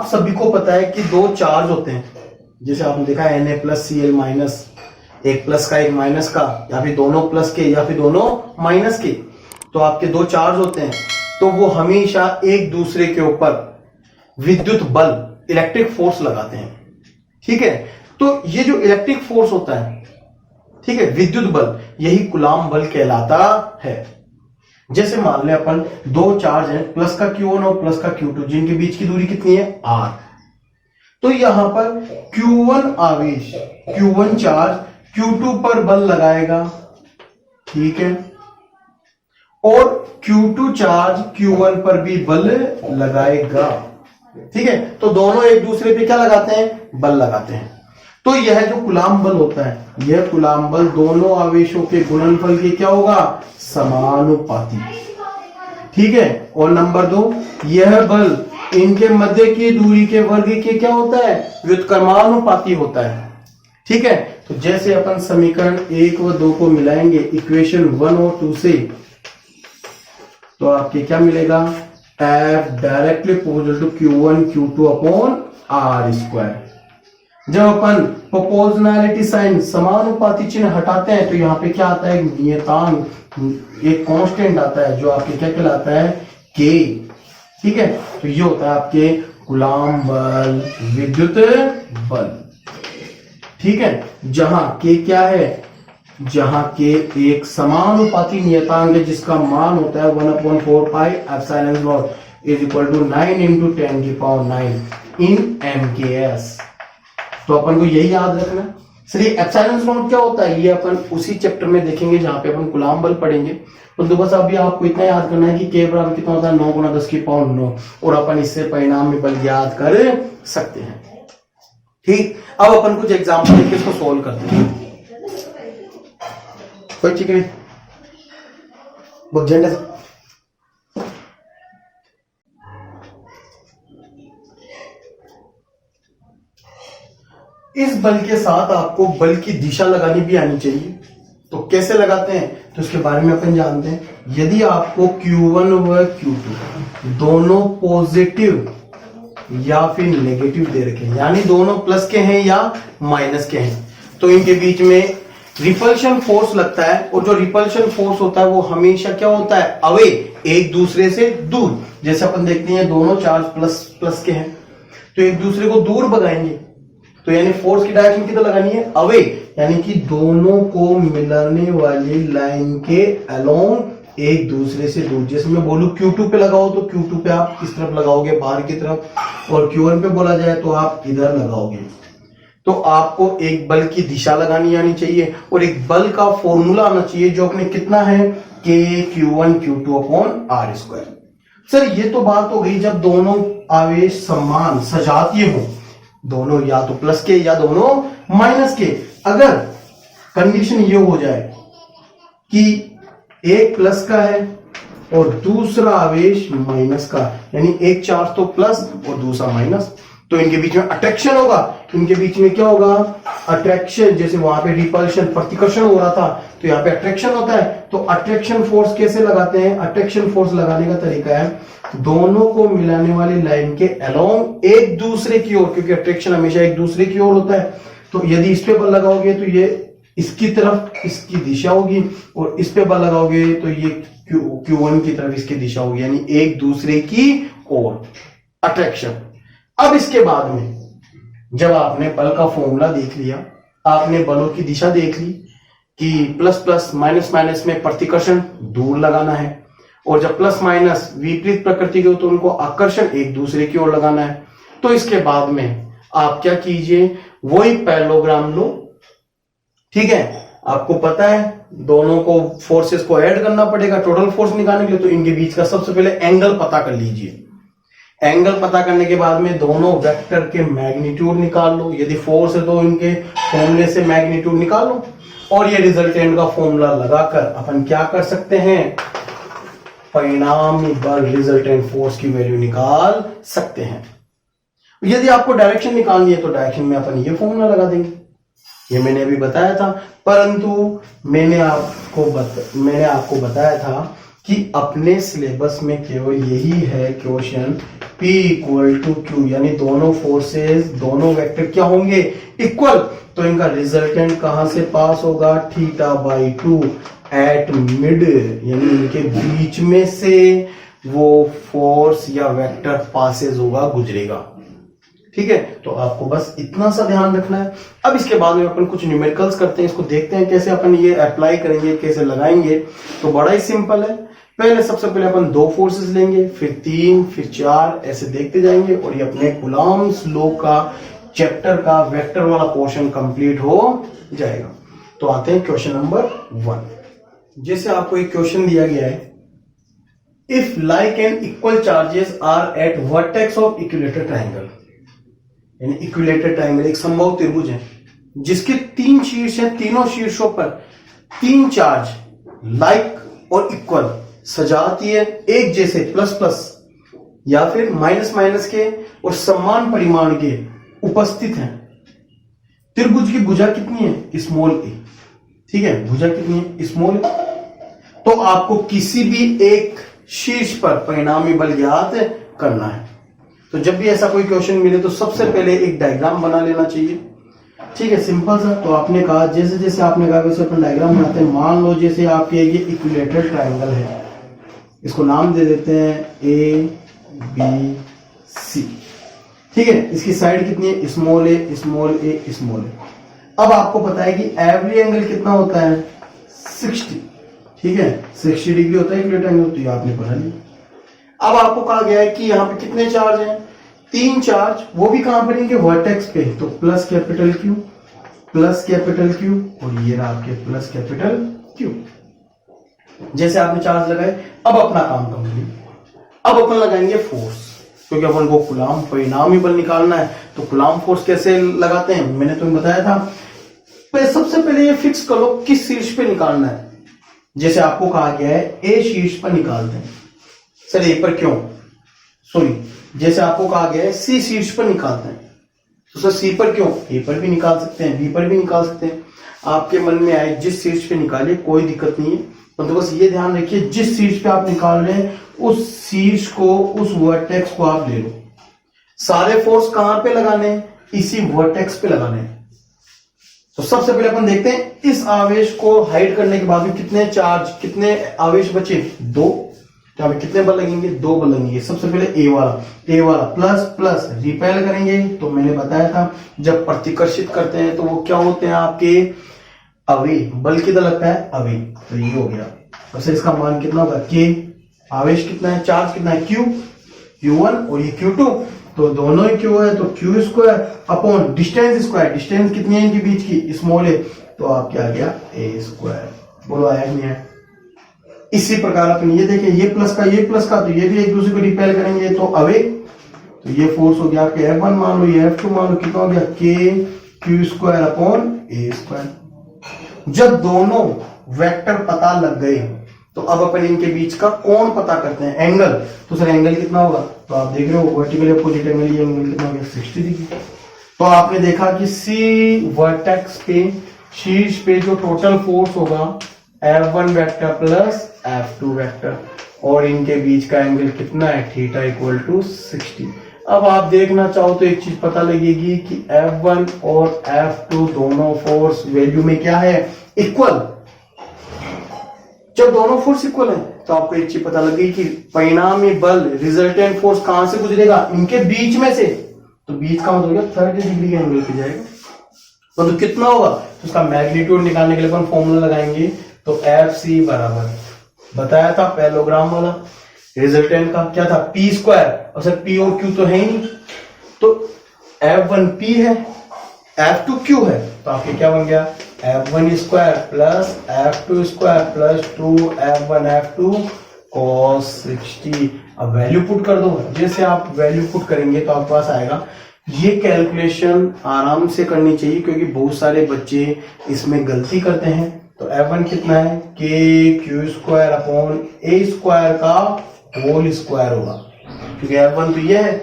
सभी को पता है कि दो चार्ज होते हैं, जैसे आपने देखा Na प्लस Cl माइनस, एक प्लस का एक माइनस का, या फिर दोनों प्लस के या फिर दोनों माइनस के, तो आपके दो चार्ज होते हैं, तो वो हमेशा एक दूसरे के ऊपर विद्युत बल, इलेक्ट्रिक फोर्स लगाते हैं। ठीक है, तो ये जो इलेक्ट्रिक फोर्स होता है, ठीक है, विद्युत बल, यही कूलाम बल कहलाता है। जैसे मान लें अपन दो चार्ज हैं, प्लस का Q1 और प्लस का Q2, जिनके बीच की दूरी कितनी है R। तो यहां पर Q1 आवेश, Q1 चार्ज Q2 पर बल लगाएगा, ठीक है, और Q2 चार्ज Q1 पर भी बल लगाएगा। ठीक है, तो दोनों एक दूसरे पे क्या लगाते हैं, बल लगाते हैं। तो यह जो कूलाम बल होता है, यह कूलाम बल दोनों आवेशों के गुणनफल के क्या होगा, समानुपाती। ठीक है, और नंबर 2, यह बल इनके मध्य की दूरी के वर्ग के क्या होता है, व्युत्क्रमानुपाती होता है। ठीक है, तो जैसे अपन समीकरण 1 व 2 को मिलाएंगे इक्वेशन 1 और 2 से, तो आपके क्या मिलेगा, F directly proportional to Q1 Q2 upon R square. जब अपन प्रोपोर्शनैलिटी साइन, समानुपाती चिन्ह हटाते हैं, तो यहाँ पे क्या आता है, नियतांक, एक कांस्टेंट आता है जो आपके क्या कहलाता है, K। ठीक है, तो ये होता है आपके कूलाम बल, विद्युत बल। ठीक है, जहां K क्या है, जहां K एक समानुपाती नियतांक है जिसका मान होता है 1/4 pi epsilon naught is equal to 9 × 10⁹ in MKS। तो अपन को यही याद रखना है। सर ये एप्सिलॉन नॉट क्या होता है, ये अपन उसी चैप्टर में देखेंगे जहां पे अपन कूलाम बल पढ़ेंगे। तो बस अभी आपको इतना याद करना है कि K बराबर कितना होता है, 9 × 10⁹ और अपन इससे परिणाम में बल याद कर सकते हैं। ठीक, अब अपन कुछ एग्जाम्पल लेके इसको सोल्व करते हैं। कोई ठीक है, बहुत झंडे से इस बल के साथ आपको बल की दिशा लगानी भी आनी चाहिए। तो कैसे लगाते हैं, तो इसके बारे में अपन जानते हैं। यदि आपको Q1 व Q2 दोनों पॉजिटिव या फिर नेगेटिव दे रखे हैं, यानी दोनों प्लस के हैं या माइनस के हैं, तो इनके बीच में रिपल्शन फोर्स लगता है, और जो रिपल्शन फोर्स होता है वो हमेशा क्या होता है, अवे, एक दूसरे से दूर। जैसे अपन देखते हैं दोनों चार्ज प्लस प्लस के हैं, तो एक दूसरे को दूर भगाएंगे, तो यानी फोर्स की डायरेक्शन किधर लगानी है, अवे, यानी कि दोनों को मिलाने वाली लाइन के अलोंग, एक दूसरे से दूर। जैसे मैं बोलूं Q2 पे लगाओ, तो Q2 पे आप किस तरफ लगाओगे, बाहर की तरफ, और Q1 पे बोला जाए तो आप इधर लगाओगे। तो आपको एक बल की दिशा लगानी आनी चाहिए, और एक बल का फॉर्मूला आना चाहिए जो अपने कितना है, K Q1 Q2 upon R square. Sir ये तो बात हो गई जब दोनों आवेश समान सजातीय हो, दोनों या तो प्लस के या दोनों माइनस के। अगर कंडीशन ये हो जाए कि एक प्लस का है और दूसरा आवेश माइनस का, यानी एक चार्ज तो प्लस और दूसरा माइनस, तो इनके बीच में अट्रैक्शन होगा। इनके बीच में क्या होगा, अट्रैक्शन। जैसे वहां पे रिपल्शन, प्रतिकर्षण हो रहा था, तो यहाँ पे अट्रैक्शन होता है। तो अट्रैक्शन फोर्स कैसे लगाते हैं, अट्रैक्शन फोर्स लगाने का तरीका है दोनों को मिलाने वाली लाइन के अलोंग, एक दूसरे की ओर, क्योंकि अट्रैक्शन हमेशा एक दूसरे की ओर होता है। तो यदि इस पे बल लगाओगे तो ये इसकी तरफ इसकी दिशा होगी, और इस पे बल लगाओगे तो ये Q1 की तरफ इसकी दिशा होगी, यानी एक दूसरे की ओर, अट्रैक्शन। अब इसके बाद में जब आपने बल का फॉर्मूला देख लिया, आपने बलों की दिशा देख ली कि प्लस प्लस माइनस माइनस में प्रतिकर्षण दूर लगाना है, और जब प्लस माइनस विपरीत प्रकृति के हो तो उनको आकर्षण एक दूसरे की ओर लगाना है। तो इसके बाद में आप क्या कीजिए, वही पैरेललोग्राम लो। ठीक है, आपको पता है दोनों को फोर्सेस को ऐड करना पड़ेगा टोटल फोर्स निकालने के लिए, तो इनके बीच का सबसे पहले एंगल पता कर लीजिए। एंगल पता करने के बाद में दोनों वेक्टर के मैग्नीट्यूड निकाल लो। यदि फोर्स है तो इनके फॉर्मूले से मैग्नीट्यूड निकाल लो, और ये रिजल्टेंट का फॉर्मूला लगाकर अपन क्या कर सकते हैं, परिणामी बल, रिजल्टेंट फोर्स की वैल्यू निकाल सकते हैं। यदि आपको डायरेक्शन निकालनी है तो डायरेक्शन में अपन ये फॉर्मूला लगा देंगे, ये मैंने अभी बताया था। परंतु मैंने आपको बताया था कि अपने सिलेबस में केवल यही है question P equal to Q, यानी दोनों फोर्सेस दोनों वेक्टर क्या होंगे, इक्वल। तो इनका रिजल्टेंट कहां से पास होगा, θ/2 एट मिड, यानी इनके बीच में से वो फोर्स या वेक्टर पासेज होगा, गुजरेगा। ठीक है, तो आपको बस इतना सा ध्यान रखना है। अब इसके बाद में अपन कुछ न्यूमेरिकल्स करते हैं, इसको देखते हैं कैसे अपन ये अप्लाई करेंगे, कैसे लगाएंगे। तो बड़ा ही सिंपल है। पहले सबसे पहले अपन 2 फोर्सेस लेंगे, फिर 3, फिर 4, ऐसे देखते जाएंगे और ये अपने कूलॉम्स लॉ का चैप्टर का वेक्टर वाला पोर्शन कंप्लीट हो जाएगा। तो आते हैं क्वेश्चन नंबर 1। जैसे आपको एक क्वेश्चन दिया गया है, if like and equal charges are at vertex of equilateral triangle, यानी इक्विलेटरल ट्राइंगल एक समबाहु त्रिभुज है जिसके 3 शीर्ष हैं, तीनों शीर्षों पर 3 चार्ज लाइक और इक्वल सजातीय है, एक जैसे प्लस प्लस या फिर माइनस माइनस के और समान परिमाण के उपस्थित हैं। त्रिभुज की भुजा कितनी है, स्मॉल ए। ठीक है, भुजा कितनी है, स्मॉल ए। तो आपको किसी भी एक शीर्ष पर परिणामी बल ज्ञात करना है। तो जब भी ऐसा कोई क्वेश्चन मिले तो सबसे पहले एक डायग्राम बना लेना चाहिए। ठीक है, सिंपल सा। तो आपने कहा जैसे जैसे आपने कहा वैसे अपन डायग्राम बनाते हैं। मान लो जैसे आपके ये इक्विलेटरल ट्राइंगल है, इसको नाम दे देते हैं ABC। ठीक है, इसकी साइड कितनी है, स्मॉल ए स्मॉल ए स्मॉल ए। अब आपको पता है कि एवरी एंगल कितना होता है, 60। ठीक है, 60 डिग्री होता है इक्विलेटरल एंगल, तो ये आपने पढ़ा लिया। अब आपको कहा गया है कि यहाँ पे कितने चार्ज हैं, 3 चार्ज, वो भी कहां पर इनके वर्टेक्स पे। तो प्लस कैपिटल Q और ये रहा आपके प्लस कैपिटल Q। जैसे आपने चार्ज लगाए, अब अपना काम कंप्लीट। अब अपन लगाएंगे फोर्स, क्योंकि अपन को कूलॉम परिणामी बल निकालना है। तो कूलॉम फोर्स कैसे लगाते हैं, मैंने तुम्हें बताया था। सबसे पहले ये फिक्स कर लो किस शीर्ष पे निकालना है। जैसे आपको कहा गया है ए शीर्ष पर निकालते हैं। सर ए पर क्यों, सॉरी, जैसे आपको कहा गया है सी शीर्ष पर निकालते हैं। तो सर सी पर क्यों, ए पर भी निकाल सकते हैं, बी पर भी निकाल सकते हैं। आपके मन में आए जिस शीर्ष पे निकालिए, कोई दिक्कत नहीं है। तो बस ये ध्यान रखिए जिस शीर्ष पे आप निकाल रहे हैं उस शीर्ष को, उस वर्टेक्स को आप ले लो। सारे फोर्स कहां पे लगाने हैं, इसी वर्टेक्स पे लगाने हैं। तो सबसे पहले अपन देखते हैं इस आवेश को हाइड करने के बाद में कितने चार्ज, कितने आवेश बचे, 2। तो हमें कितने बल लगेंगे, 2 बल लगेंगे। सबसे पहले ए वाला प्लस प्लस रिपेल करेंगे। तो मैंने बताया था जब प्रतिकर्षित करते हैं तो वो क्या होते हैं आपके अवे, बल कितना लगता है, अवे। तो ये हो गया। तो सर इसका मान कितना होगा, के। आवेश कितना है, चार्ज कितना है, Q1 और ये Q2। तो दोनों ही Q है, तो Q square upon distance square. Distance कितनी है इनके बीच की, स्मॉल है, तो आप क्या आ गया, A स्क्वायर। बोलो आया नहीं है। इसी प्रकार अपन ये देखें, ये प्लस का तो ये भी एक दूसरे को रिपेल करेंगे, तो अवे। तो ये फोर्स हो गया आपके F1 मान लो, ये F2 मान लो, कितना हो गया, Q square upon A square. जब दोनों वेक्टर पता लग गए तो अब अपन इनके बीच का कोण पता करते हैं, एंगल। तो सर एंगल कितना होगा, तो आप देख रहे हो वर्टिकल अपोजिट एंगल, ये एंगल कितना हो गया, 60 डिग्री। तो आपने देखा कि सी वर्टेक्स पे, शीर्ष पे जो टोटल फोर्स होगा F1 vector plus F2 vector, और इनके बीच का एंगल कितना है, थीटा इक्वल टू 60। अब आप देखना चाहो तो एक चीज पता लगेगी कि F1 और F2 दोनों फोर्स वैल्यू में क्या है, इक्वल। जब दोनों फोर्स इक्वल है तो आपको एक चीज पता लगेगी कि परिणामी बल, रिजल्टेंट फोर्स कहां से गुजरेगा, इनके बीच में से। तो बीच का मतलब 30 डिग्री के एंगल पे जाएगा। तो कितना होगा, तो उसका मैग्नीट्यूड निकालने के लिए अपन फॉर्मूला लगाएंगे। तो FC बराबर, बताया था पैरेललोग्राम वाला, रिजल्टेंट का क्या था, P स्क्वायर। और सर P और Q तो है ही नहीं, तो F1 P है, F2 Q है। तो आपके क्या बन गया, F1 square plus F2 square plus 2F1 F2 cos 60। अब वैल्यू पुट कर दो। जैसे आप वैल्यू पुट करेंगे तो आपके पास आएगा। ये कैलकुलेशन आराम से करनी चाहिए क्योंकि बहुत सारे बच्चे इसमें गलती करते हैं। तो F1 कितना है, Q square upon A square का होल स्क्वायर होगा, क्योंकि F1 तो ये है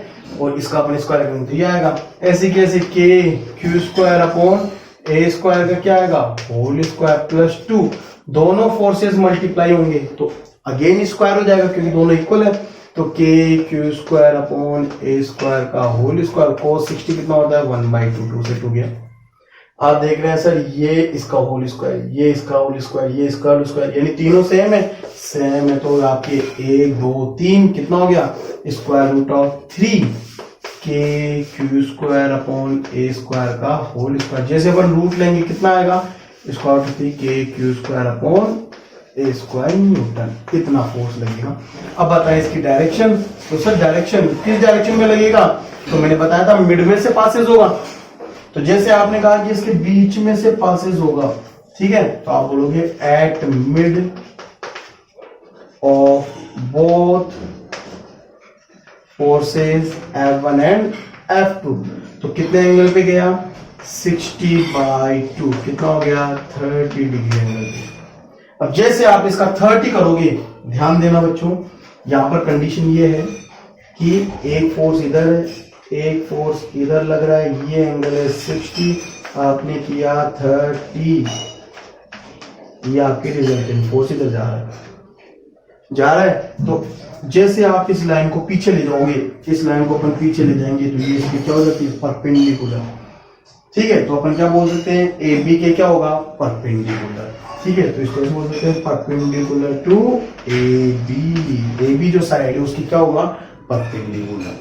और इसका अपन स्क्वायर करेंगे तो ये आएगा। ऐसे कैसे, Q square upon A square का क्या आएगा, होल स्क्वायर प्लस 2। दोनों फोर्सेस मल्टीप्लाई होंगे तो अगेन स्क्वायर हो जाएगा क्योंकि दोनों इक्वल है। तो के क्यू स्क्वायर अपॉन ए स्क्वायर का होल स्क्वायर, cos 60 कितना होता है 1/2, 2 से 2 गया। आप देख रहे हैं सर ये इसका होल स्क्वायर, ये इसका होल स्क्वायर, ये इसका होल स्क्वायर, यानी तीनों सेम है। सेम है तो आपके 1 2 3 कितना हो गया स्क्वायर रूट ऑफ 3 के क्यू स्क्वायर अपॉन ए स्क्वायर का होल स्क्वायर। जैसे अपन रूट लेंगे कितना आएगा स्क्वायर रूट 3 के क्यू स्क्वायर अपॉन ए स्क्वायर न्यूटन, इतना फोर्स लगेगा। अब बताएं इसकी डायरेक्शन। तो सर डायरेक्शन किस डायरेक्शन में लगेगा, तो मैंने बताया था मिड में से पासेज होगा। तो जैसे आपने कहा कि इसके बीच में से पासेज होगा, ठीक है, तो आप बोलोगे at mid of both forces F1 and F2। तो कितने एंगल पे गया 60/2, कितना हो गया 30 डिग्री एंगल पे। अब जैसे आप इसका 30 करोगे, ध्यान देना बच्चों, यहां पर कंडीशन ये है कि एक फोर्स इधर है, एक फोर्स इधर लग रहा है, ये एंगल है 60, आपने किया 30, ये आपके रिजल्टेंट फोर्स इधर जा रहा है। तो जैसे आप इस लाइन को पीछे ले जाओगे, इस लाइन को अपन पीछे ले जाएंगे तो ये इसकी क्या हो जाती है परपेंडिकुलर, ठीक है। तो अपन क्या बोल सकते हैं ए बी के क्या होगा परपेंडिकुलर, ठीक है। तो इसको ऐसे बोल सकते हैं परपेंडिकुलर टू ए बी जो साइड है उसकी क्या होगा परपेंडिकुलर,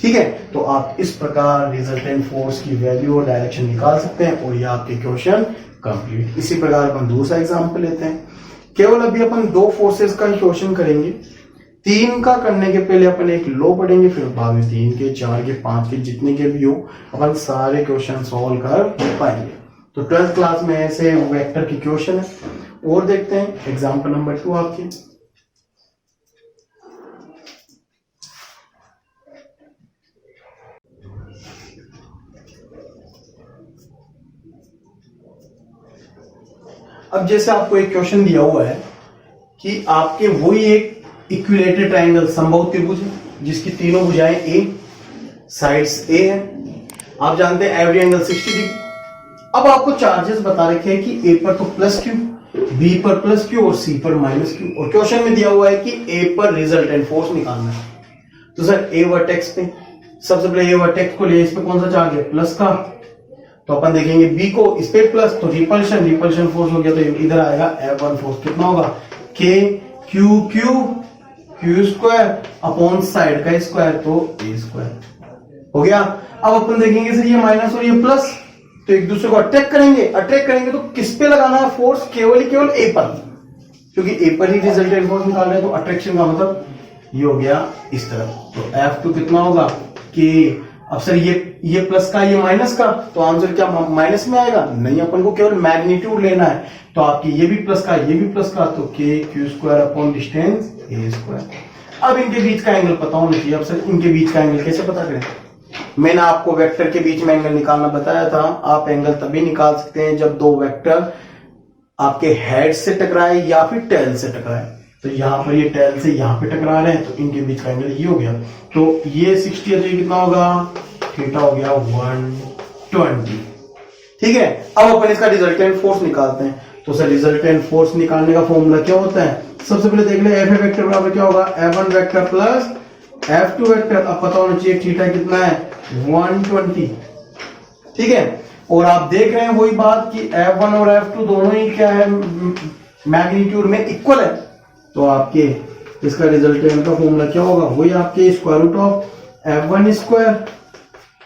ठीक है। तो आप इस प्रकार रिजल्टेंट फोर्स की वैल्यू और डायरेक्शन निकाल सकते हैं और ये आपके क्वेश्चन कंप्लीट। इसी प्रकार अपन दूसरा एग्जांपल लेते हैं। केवल अभी अपन 2 फोर्सेस का ही क्वेश्चन करेंगे। 3 का करने के पहले अपन एक लो पढ़ेंगे, फिर बाद में 3 के 4 के 5 के जितने के भी हो अपन सारे क्वेश्चन सॉल्व कर पाएंगे। तो 12th क्लास में ऐसे वेक्टर के क्वेश्चन है। और देखते हैं एग्जांपल नंबर 2 आपके। अब जैसे आपको एक क्वेश्चन दिया हुआ है कि आपके वही एक इक्विलेटरल ट्रायंगल समबाहु त्रिभुज है जिसकी तीनों भुजाएं ए, साइड्स ए है। आप जानते हैं एवरी एंगल 60 डिग्री। अब आपको चार्जेस बता रखे हैं कि ए पर तो प्लस क्यू, बी पर प्लस क्यू और सी पर माइनस क्यू, और क्वेश्चन में दिया हुआ है कि ए पर रिजल्टेंट फोर्स निकालना है। तो सर ए वर्टेक्स पे सबसे पहले ए वर्टेक्स को ले, इस पे कौन सा चार्ज है प्लस का, तो अपन देखेंगे बी को इस पे प्लस, तो रिपल्शन फोर्स हो गया, तो इधर आएगा F1 फोर्स कितना होगा के क्यू स्क्वायर अपॉन साइड का स्क्वायर तो ए स्क्वायर हो गया। अब अपन देखेंगे सर ये माइनस और ये प्लस, तो एक दूसरे को अट्रैक्ट करेंगे तो किस पे लगाना है फोर्स, केवल ए पर, क्योंकि ए पर ही रिजल्टेंट फोर्स निकाल रहे हैं। तो अट्रैक्शन का मतलब ये हो गया इस तरफ। तो F2 कितना होगा कि अब सर ये प्लस का ये माइनस का, तो आंसर क्या माइनस में आएगा, नहीं, अपन को केवल मैग्नीट्यूड लेना है। तो आपकी ये भी प्लस का ये भी प्लस का, तो के क्यू स्क्वायर अपॉन डिस्टेंस ए स्क्वायर। अब इनके बीच का एंगल पता होना चाहिए। अब सर इनके बीच का एंगल कैसे पता करें, मैंने आपको वेक्टर के बीच में एंगल निकालना बताया था। आप एंगल तभी निकाल सकते हैं जब 2 वेक्टर आपके हेड से टकराए या फिर टेल से टकराए। तो यहां पर ये टेल से यहां पे टकरा रहे हैं, तो इनके बीच का एंगल ये हो गया। तो ये 60 है तो ये कितना होगा थीटा हो गया 120, ठीक है। अब अपन इसका रिजल्टेंट फोर्स निकालते हैं। तो सर रिजल्टेंट फोर्स निकालने का फॉर्मूला क्या होता है, सबसे पहले देख ले एफ वेक्टर बराबर क्या होगा F1 vector plus F2 vector. अब पता होना चाहिए थीटा कितना है 120, ठीक है। और आप देख रहे हैं वही बात कि F1 और F2 दोनों ही क्या है मैग्नीट्यूड में इक्वल है। तो आपके इसका रिजल्टेंट का फॉर्मूला क्या होगा, वही आपके square root of F1 square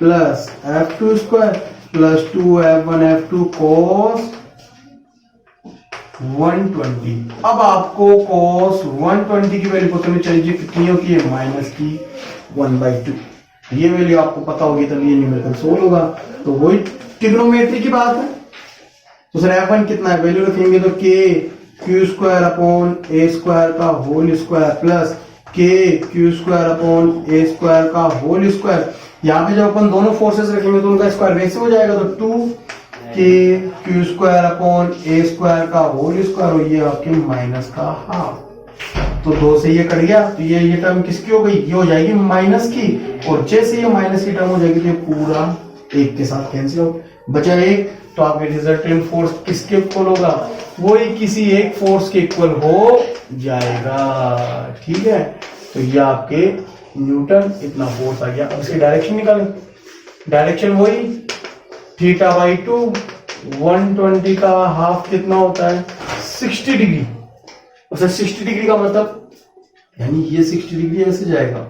plus F2 square plus 2F1 F2 cos 120। अब आपको cos 120 की वैल्यू पता नहीं चाहिए कितनी होगी है माइनस की 1/2। ये वैल्यू आपको पता होगी तब ये न्यूमेरिकल सोल्व होगा। तो वही ट्रिग्नोमेट्री की बात है। तो सर F1 कितना है, वैल्यू रखेंगे तो के क्यू स्क्वायर अपॉन ए स्क्वायर का होल स्क्वायर प्लस के क्यू स्क्वायर अपॉन ए स्क्वायर का होल स्क्वायर। यहाँ पे जब अपन दोनों फोर्सेस रखेंगे तो उनका स्क्वायर वैसे हो जाएगा, तो 2 के क्यू स्क्वायर अपॉन ए स्क्वायर का होल स्क्वायर, और ये आपके माइनस का हाफ। तो 2 से ये कट गया, तो ये टर्म किसकी हो गई, ये हो जाएगी माइनस की, और जैसे ये माइनस की टर्म हो जाएगी तो ये पूरा 1 के साथ कैंसिल हो। बचा एक, तो आपके रिजल्टेंट फोर्स किसके इक्वल होगा, वही किसी एक फोर्स के इक्वल हो जाएगा। ठीक है, तो ये आपके न्यूटन इतना फोर्स आ गया। अब इसकी डायरेक्शन निकालें, डायरेक्शन वही θ/2, 120 का हाफ कितना होता है 60 डिग्री। अच्छा 60 डिग्री का मतलब यानी ये 60 डिग्री ऐसे जाएगा,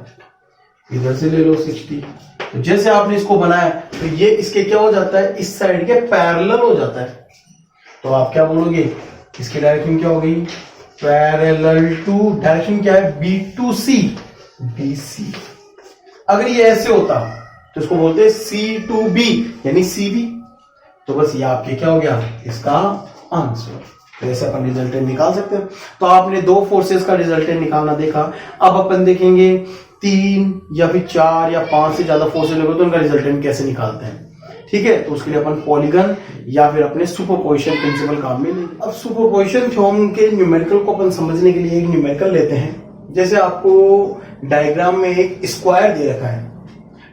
इधर से ले लो 60। तो जैसे आपने इसको बनाया तो ये इसके क्या हो जाता है, इस साइड के पैरेलल हो जाता है। तो आप क्या बोलोगे, इसकी डायरेक्शन क्या हो गई, पैरेलल टू, डायरेक्शन क्या है B to C, BC। अगर ये ऐसे होता तो इसको बोलते हैं C to B यानी CB। तो बस ये आपके क्या हो गया इसका आंसर। तो ऐसे अपन रिजल्टेंट निकाल सकते हैं। तो आपने दो फोर्सेस का रिजल्टेंट निकालना देखा। अब अपन देखेंगे 3 या फिर 4 या 5 से ज्यादा फोर्सेस लगे तो उनका रिजल्टेंट कैसे निकालते हैं। ठीक है, तो उसके लिए अपन पॉलीगन या फिर अपने सुपरपोजिशन प्रिंसिपल काम में लेंगे। अब सुपरपोजिशन थ्योरम के न्यूमेरिकल को अपन समझने के लिए एक न्यूमेरिकल लेते हैं। जैसे आपको डायग्राम में एक स्क्वायर दे रखा है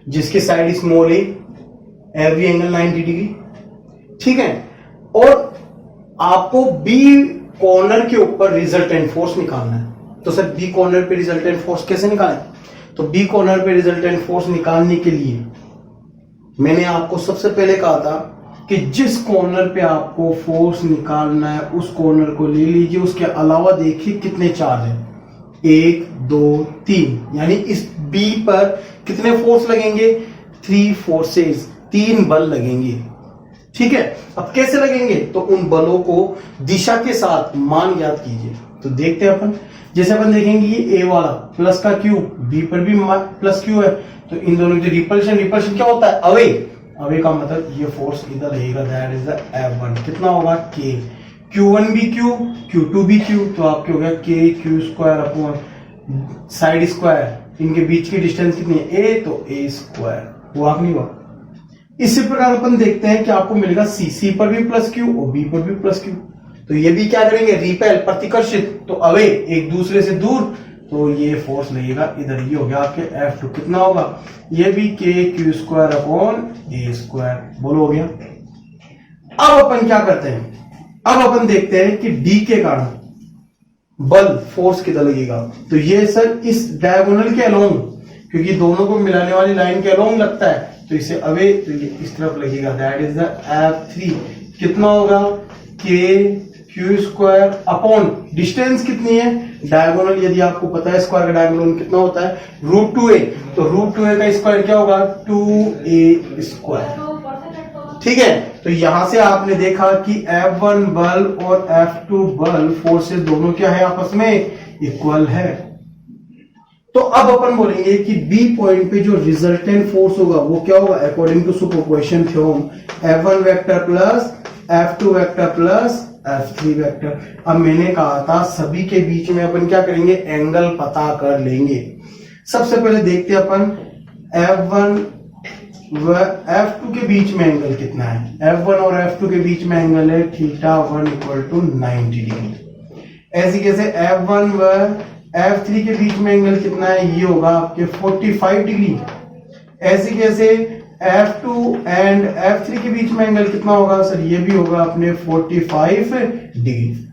जिसकी साइड स्मॉल है, एवरी एंगल 90 डिग्री। ठीक है, और आपको बी कॉर्नर के ऊपर रिजल्टेंट फोर्स निकालना है। तो सर बी कॉर्नर पे रिजल्टेंट फोर्स कैसे निकालें, तो बी कॉर्नर पे रिजल्टेंट फोर्स निकालने के लिए मैंने आपको सबसे पहले कहा था कि जिस कॉर्नर पे आपको फोर्स निकालना है उस कॉर्नर को ले लीजिए, उसके अलावा देखिए कितने चार्ज है, 1 2 3, यानी इस बी पर कितने फोर्स लगेंगे, 3 फोर्सेस, 3 बल लगेंगे। ठीक है, अब कैसे लगेंगे, तो उन बलों को दिशा के साथ मान ज्ञात कीजिए। तो देखते हैं अपन, जैसे अपन देखेंगे ये ए वाला प्लस का क्यू, बी पर भी प्लस क्यू है, तो इन दोनों की रिपल्शन क्या होता है, अवे का मतलब ये फोर्स इधर रहेगा, दैट इज द F1। कितना होगा K, Q1 भी Q, Q2 भी Q, तो आपके हो गया KQ² अपॉन साइड स्क्वायर, इनके बीच की डिस्टेंस कितनी है A, तो A², वो आप नहीं हुआ। इसी प्रकार अपन देखते हैं कि आपको मिलेगा C पर भी प्लस Q और B पर भी प्लस Q, तो ये भी क्या करेंगे, रिपेल, प्रतिकर्षित, तो अवे एक दूसरे से दूर, तो ये फोर्स लगेगा इधर, ये हो गया आपके F2। कितना होगा, ये भी KQ² अपॉन A², बोलो हो गया। अब अपन क्या करते हैं, अब अपन देखते हैं कि D के कारण बल फोर्स किधर लगेगा। तो ये सर इस डायगोनल के अलोंग, क्योंकि दोनों को मिलाने वाली लाइन के अलोंग लगता है, तो इसे अवे, तो ये इस तरफ लगेगा, दैट इज द F3। कितना होगा, KQ² अपॉन डिस्टेंस कितनी है, डायगोनल यदि आपको पता है स्क्वायर का डायगोनल कितना होता है, √2a, तो √2a का स्क्वायर क्या होगा, 2a²। ठीक है, तो यहां से आपने देखा कि F1 बल और F2 बल फोर्सेस दोनों क्या है, आपस में इक्वल है। तो अब अपन बोलेंगे कि बी पॉइंट पे जो रिजल्टेंट फोर्स होगा वो क्या होगा, according to superposition theorem, F1 vector plus F2 vector plus F3 vector. अब मैंने कहा था सभी के बीच में अपन क्या करेंगे, एंगल पता कर लेंगे। सबसे पहले देखते हैं अपन F1 व F2 के बीच में एंगल कितना है, F1 और F2 के बीच में एंगल है θ1 = 90 डिग्री। ऐसे कैसे F1 व F3 के बीच में एंगल कितना है, ये होगा आपके 45 डिग्री। ऐसे कैसे F2 एंड F3 के बीच में एंगल कितना होगा, सर ये भी होगा अपने 45 डिग्री।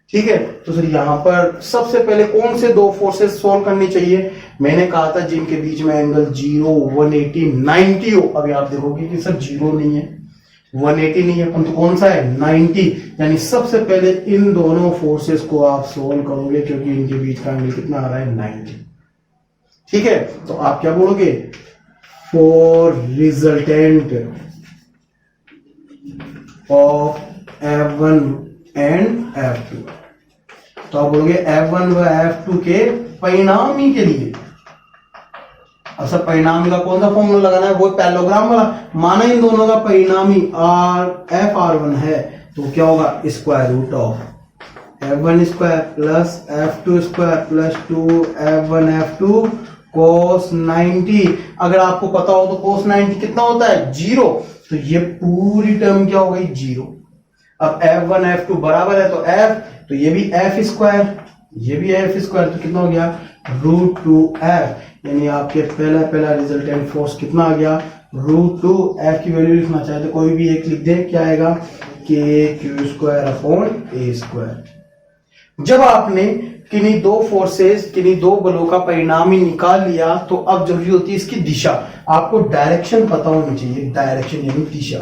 ठीक है, तो सर यहां पर सबसे पहले कौन से दो फोर्सेस सोल्व करनी चाहिए, मैंने कहा था जिनके बीच में एंगल 0 180 90 हो। अभी आप देखोगे कि सर 0 नहीं है, 180 नहीं है, तो कौन सा है 90, यानी सबसे पहले इन दोनों फोर्सेस को आप सोल्व करोगे क्योंकि इनके बीच का एंगल कितना आ रहा है 90। ठीक है, तो आप क्या बोलोगे, for resultant of F1 and F2, तो आप बोलोगे F1 व F2 के परिणामी के लिए। अब सर परिणामी का कौन सा फॉर्मूला लगाना है, वो पैरेललोग्राम वाला, माना इन दोनों का परिणामी FR1 है, तो क्या होगा, √, F1² plus F2² plus 2F1 F2 cos 90। अगर आपको पता हो तो cos 90 कितना होता है, 0, तो ये पूरी टर्म क्या हो गई, 0। अब F1 F2 बराबर है तो F, तो ये भी F², ये भी F², तो कितना हो गया, √2F, यानी आपके पहला रिजल्टेंट फोर्स कितना आ गया, √2 एफ की वैल्यू लिखना चाहे तो कोई भी एक लिख दे, क्या आएगा के क्यू स्क्वायर अपॉन ए स्क्वायर। जब आपने किन्हीं दो फोर्सेस किन्हीं दो बलों का परिणाम ही निकाल लिया तो अब जरूरी होती है इसकी दिशा। आपको डायरेक्शन पता होनी चाहिए, डायरेक्शन यानी दिशा।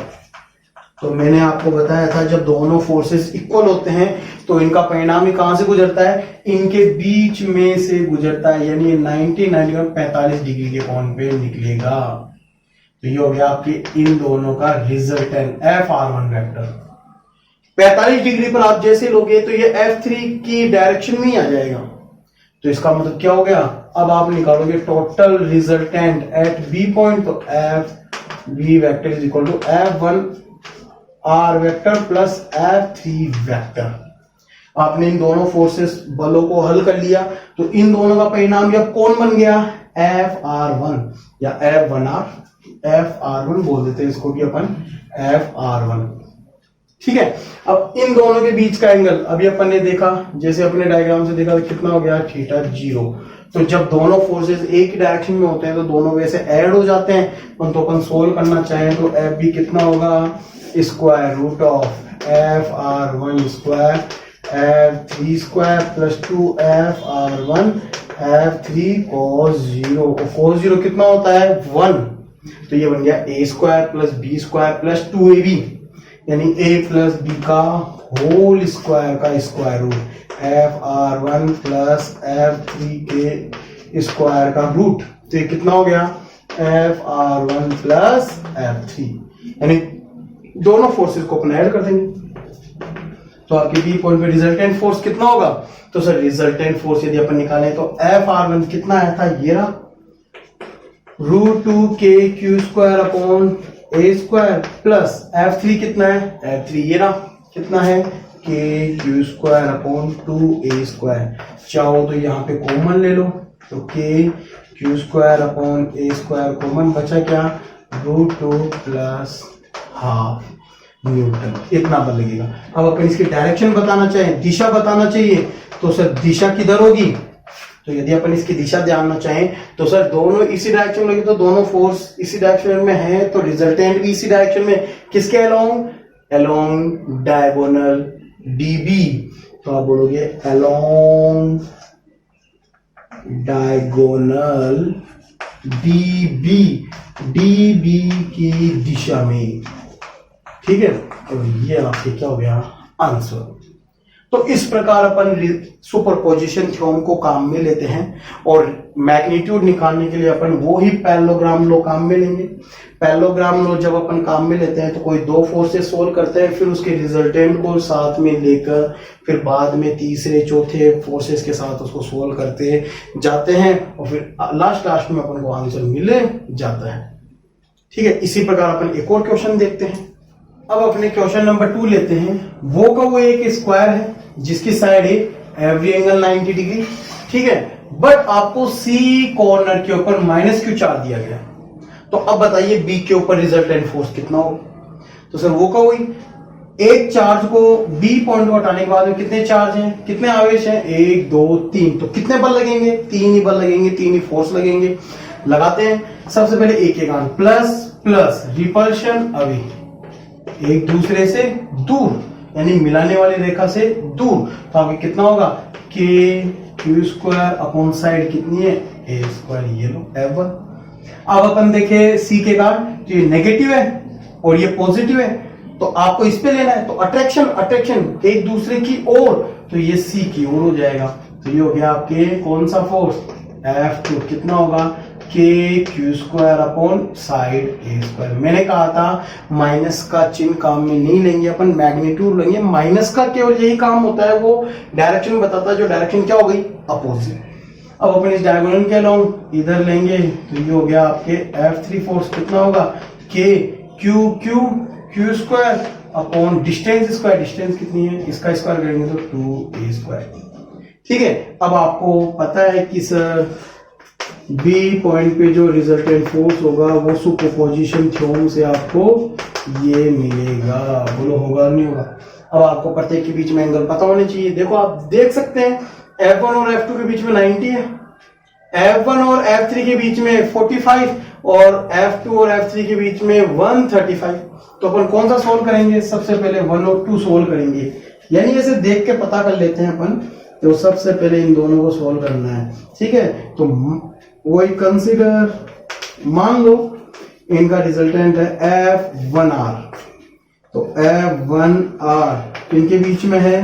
तो मैंने आपको बताया था जब दोनों फोर्सेस इक्वल होते हैं तो इनका परिणाम ही कहां से गुजरता है, इनके बीच में से गुजरता है, यानी 45 डिग्री के कोण पे निकलेगा। तो ये हो गया आपके इन दोनों का रिजल्टेंट FR1 वेक्टर। 45 डिग्री पर आप जैसे लोगे तो ये F3 की डायरेक्शन में ही आ जाएगा। तो इसका मतलब क्या हो गया, अब आप निकालोगे total resultant at B point, तो FB vector is equal to F1R vector plus F3 vector. आपने इन दोनों फोर्सेस बलों को हल कर लिया तो इन दोनों का परिणाम अब कौन बन गया, FR1 या F1R बोल देते हैं इसको भी अपन FR1। ठीक है, अब इन दोनों के बीच का एंगल अभी अपन ने देखा, जैसे अपने डायग्राम से देखा तो कितना हो गया θ0। तो जब दोनों फोर्सेस एक ही डायरेक्शन में होते हैं तो दोनों वैसे ऐड हो जाते हैं। तो अपन सोल्व करना चाहें तो एफ भी कितना होगा, square root of FR1 square F3 square plus 2FR1 F3 cos 0। cos 0 कितना होता है 1, तो ये बन गया a square plus b square plus 2ab, यानी a प्लस b का होल स्क्वायर का square root FR1 plus F3 के स्क्वायर का रूट। तो ये कितना हो गया FR1 प्लस F3, यानी दोनों फोर्सेस को अपन ऐड कर देंगे तो आपके बी पॉइंट पे रिजल्टेंट फोर्स कितना होगा। तो सर रिजल्टेंट फोर्स यदि अपन निकालें तो FR1 कितना आया था, ये रहा √2 के क्यू स्क्वायर अपॉन ए स्क्वायर प्लस F3 कितना है, F3 ये रहा कितना है के Q square upon 2a square. चाहो तो यहाँ पे कॉमन ले लो तो के क्यू स्क्वायर अपॉन ए स्क्वायर कॉमन बचा क्या, √2 प्लस हाफ न्यूटन, इतना बल लगेगा। अब अपन इसकी डायरेक्शन बताना चाहें, दिशा बताना चाहिए, तो सर दिशा किधर होगी। तो यदि अपन इसकी दिशा जानना चाहें तो सर दोनों इसी डायरेक्शन में लगे, तो दोनों फोर्स इसी डायरेक्शन में है तो रिजल्टेंट भी इसी डायरेक्शन में, किसके अलोंग डायगोनल DB। तो आप बोलोगे अलोंग डायगोनल DB की दिशा में। ठीक है, तो ये आपके क्या हो गया आंसर। तो इस प्रकार अपन सुपरपोजिशन थ्योरम को काम में लेते हैं और मैग्नीट्यूड निकालने के लिए अपन वो ही पैरेललोग्राम लॉ काम में लेंगे। पैरेललोग्राम लॉ जब अपन काम में लेते हैं तो कोई दो फोर्सेस सोल्व करते हैं, फिर उसके रिजल्टेंट को साथ में लेकर फिर बाद में तीसरे चौथे फोर्सेस के साथ उसको सोल्व करते जाते हैं और फिर लास्ट में अपन को आंसर मिले जाता है। ठीक है, इसी प्रकार अपन एक और क्वेश्चन देखते हैं। अब अपने क्वेश्चन नंबर 2 लेते हैं। वो का वो एक स्क्वायर है जिसकी साइड है एवरी एंगल 90 डिग्री। ठीक है, बट आपको सी कॉर्नर के ऊपर -q चार्ज दिया गया। तो अब बताइए बी के ऊपर रिजल्टेंट फोर्स कितना होगा। तो सर वो का वही एक चार्ज को बी पॉइंट को हटाने के बाद में कितने चार्ज हैं, कितने आवेश हैं, 1 2 3। तो कितने बल लगेंगे, 3 ही बल लगेंगे, 3 ही फोर्स लगेंगे। लगाते हैं। सबसे पहले एक आंसर प्लस रिपल्शन अवे, एक दूसरे से दूर यानी मिलाने वाली रेखा से दूर। तो आगे कितना होगा के क्यू स्क्वायर अपॉन साइड कितनी है ए स्क्वायर, ये लो F1। अब अपन देखें सी के कारण, तो ये नेगेटिव है और ये पॉजिटिव है, तो आपको इस पे लेना है। तो अट्रैक्शन एक दूसरे की ओर, तो ये सी की ओर हो जाएगा। तो ये हो गया आपके कौन सा फोर्स F2, कितना होगा के क्यू स्क्वायर अपॉन साइड ए स्क्वायर। मैंने कहा था माइनस का चिन्ह काम में नहीं लेंगे अपन, मैग्नीट्यूड लेंगे। माइनस का केवल यही काम होता है, वो डायरेक्शन बताता है, जो डायरेक्शन क्या हो गई अपोजिट। अब अपन इस डायगोनल के अलोंग इधर लेंगे तो ये हो गया आपके F3 फोर्स कितना होगा के Q square upon distance square, distance कितनी है इसका स्क्वायर करेंगे तो 2a स्क्वायर। ठीक है, अब आपको पता है कि सर बी पॉइंट पे जो रिजल्टेंट फोर्स होगा वो सुपरपोजिशन थ्योरम से आपको ये मिलेगा। बोलो होगा नहीं होगा। अब आपको प्रत्येक के बीच में एंगल पता होने चाहिए। देखो आप देख सकते हैं F1 और F2 के बीच में 90 है, F1 और F3 के बीच में 45 और F2 और F3 के बीच में 135। तो अपन कौन सा सोल्व करेंगे? सबसे पहले 1 और 2 सोल्व करेंगे, यानी ऐसे देख के पता कर लेते हैं अपन। तो सबसे पहले इन दोनों को सोल्व करना है, ठीक है। तो वही कंसीडर, मान लो इनका रिजल्टेंट है F1R। तो F1R इनके बीच में है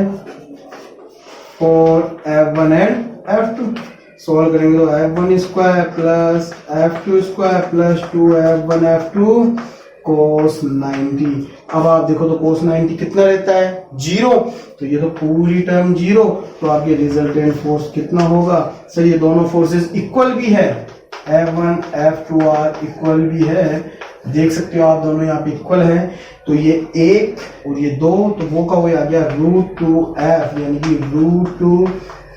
और F1 एंड F2 सोल्व करेंगे तो F1 square plus F2 square plus 2F1 F2 cos 90। अब आप देखो तो cos 90 कितना रहता है? 0। तो ये तो पूरी टर्म 0। तो आपके रिजल्टेंट फोर्स कितना होगा? सर ये दोनों फोर्सेस इक्वल भी है, F1 F2R इक्वल भी है, देख सकते हो आप दोनों यहाँ पे इक्वल है। तो ये 1 और ये 2, तो वो का वही आ गया √2F, यानी कि √2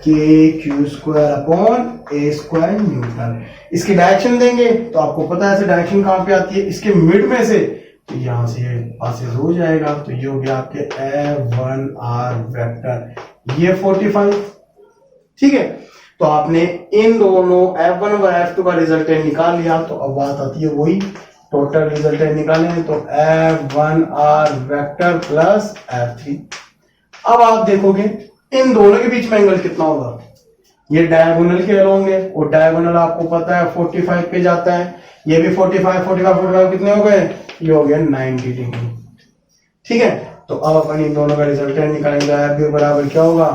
KQ square upon A square Newton. इसकी डायरेक्शन देंगे तो आपको पता है डायरेक्शन कहां पे आती है? इसके मिड में से, तो यहां से पासेस हो जाएगा। तो ये हो गया आपके F1R वेक्टर, ये 45, ठीक है। तो आपने इन दोनों F1 और F2 का रिजल्टेंट निकाल लिया। तो अब बात आती है वही टोटल रिजल्टेंट निकालने, तो F1R वेक्टर प्लस F3। अब आप देखोगे इन दोनों के बीच में एंगल कितना होगा? ये डायगोनल के अलोंग है और डायगोनल आपको पता है 45 पे जाता है। ये भी 45 कितने हो गए? ये हो गया 90 डिग्री, ठीक है। तो अब अपन इन दोनों का रिजल्टेंट निकालेंगे। F भी बराबर क्या होगा?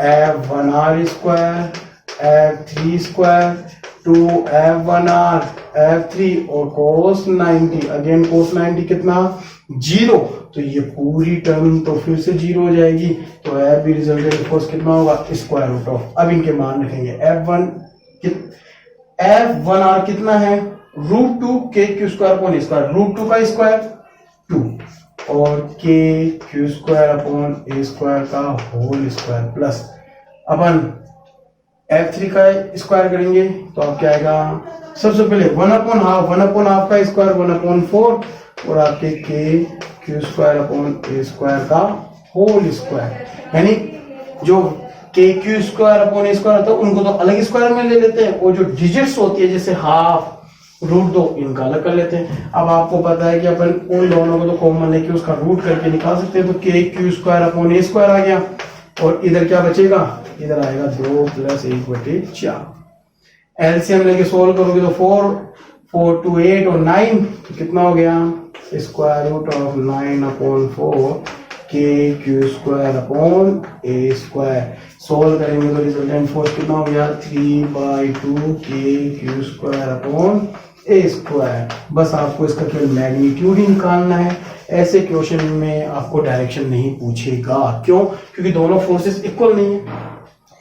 F1R square F3 square 2F1R F3 और cos 90, अगेन cos 90 कितना? 0। तो ये पूरी टर्म तो फिर से 0 हो जाएगी। तो F भी रिजल्टेंट फोर्स कितना होगा? स्क्वायर रूट ऑफ, अब इनके मान रखेंगे। F1R कितना है? √2 KQ स्क्वायर अपॉन स्क्वायर, √2 का स्क्वायर 2 और KQ square upon A square का होल स्क्वायर प्लस अपन F3 का स्क्वायर करेंगे तो आप क्या आएगा? सबसे पहले 1/2 का स्क्वायर 1/4 और आपके KQ square upon A square का होल स्क्वायर, यानी जो KQ square upon A square होता है उनको तो अलग स्क्वायर में ले लेते हैं, और जो डिजिट्स होती है जैसे हाफ √2 इनका अलग कर लेते हैं। अब आपको पता है कि अपन उन दोनों को तो कॉमन लेके उसका रूट करके निकाल सकते हैं। तो KQ square upon A square आ गया और इधर क्या बचेगा? इधर आएगा 2 + 1/4। एलसीएम लेके सोल्व करोगे तो 4 2 8 और 9, तो कितना हो गया? Square root of 9/4 KQ square upon A square. Solve करेंगे तो रिजल्टेंट फोर्स कितना हो गया? 3/2 KQ square upon A square. बस आपको इसका केवल मैग्नीट्यूड ही निकालना है। ऐसे क्वेश्चन में आपको डायरेक्शन नहीं पूछेगा, क्यों? क्योंकि दोनों फोर्सेस इक्वल नहीं है,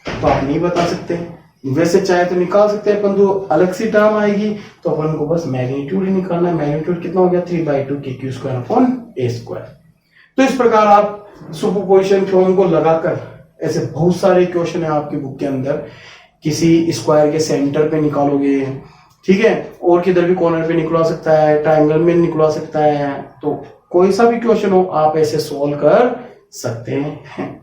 तो आप नहीं बता सकते। वैसे चाहे तो निकाल सकते हैं, परंतु अलग सी टर्म आएगी तो अपन को बस मैग्नीट्यूड ही निकालना है। मैग्नीट्यूड कितना हो गया? 3/2 KQ square upon A square. तो इस प्रकार आप सुपरपोजिशन थ्योरम को लगाकर ऐसे बहुत सारे क्वेश्चन है आपकी बुक के अंदर, किसी स्क्वायर के सेंटर पे निकालोगे, ठीक है, और किधर भी कॉर्नर पे निकलवा सकता है, ट्रायंगल में निकलवा सकता है, तो कोई सा भी क्वेश्चन हो आप ऐसे सोल्व कर सकते हैं।